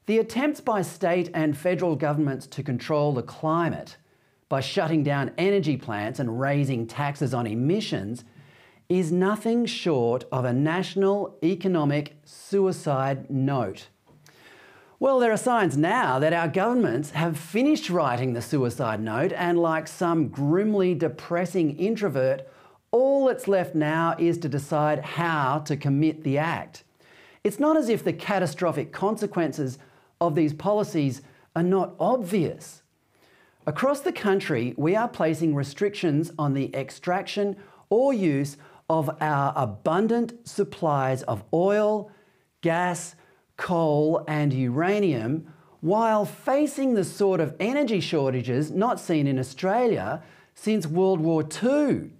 The attempts by state and federal governments to control the climate by shutting down energy plants and raising taxes on emissions is nothing short of a national economic suicide note. Well, there are signs now that our governments have finished writing the suicide note, and like some grimly depressing introvert, all that's left now is to decide how to commit the act. It's not as if the catastrophic consequences of these policies are not obvious. Across the country, we are placing restrictions on the extraction or use of our abundant supplies of oil, gas, coal and uranium, while facing the sort of energy shortages not seen in Australia since World War II.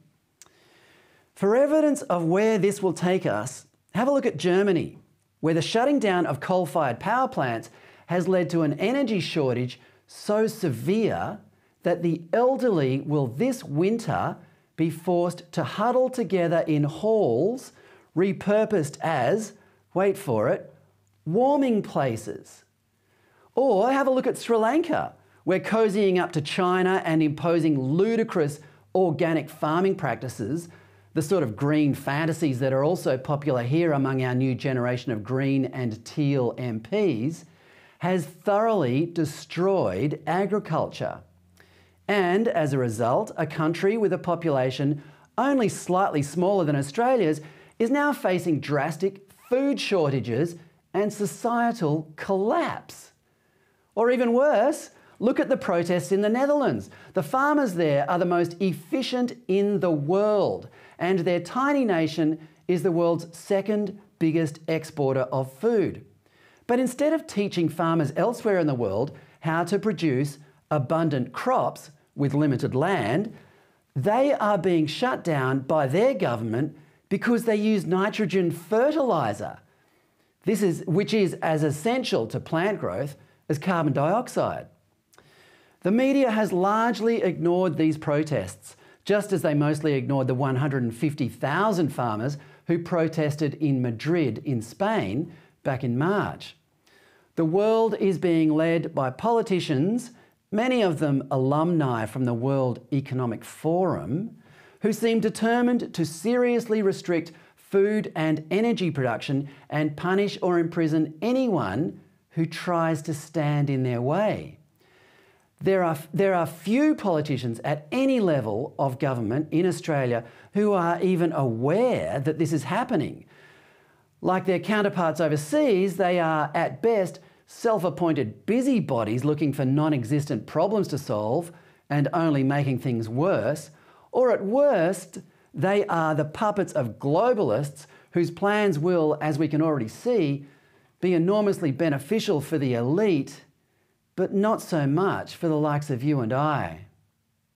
For evidence of where this will take us, have a look at Germany, where the shutting down of coal-fired power plants has led to an energy shortage so severe that the elderly will this winter be forced to huddle together in halls repurposed as, wait for it, warming places. Or have a look at Sri Lanka, where cozying up to China and imposing ludicrous organic farming practices, the sort of green fantasies that are also popular here among our new generation of green and teal MPs, has thoroughly destroyed agriculture. And as a result, a country with a population only slightly smaller than Australia's is now facing drastic food shortages and societal collapse. Or even worse, look at the protests in the Netherlands. The farmers there are the most efficient in the world, and their tiny nation is the world's second biggest exporter of food. But instead of teaching farmers elsewhere in the world how to produce abundant crops with limited land, they are being shut down by their government because they use nitrogen fertiliser, which is as essential to plant growth as carbon dioxide. The media has largely ignored these protests, just as they mostly ignored the 150,000 farmers who protested in Madrid in Spain back in March. The world is being led by politicians, many of them alumni from the World Economic Forum, who seem determined to seriously restrict food and energy production and punish or imprison anyone who tries to stand in their way. There are few politicians at any level of government in Australia who are even aware that this is happening. Like their counterparts overseas, they are at best self-appointed busybodies looking for non-existent problems to solve and only making things worse, or at worst, they are the puppets of globalists whose plans will, as we can already see, be enormously beneficial for the elite, but not so much for the likes of you and I.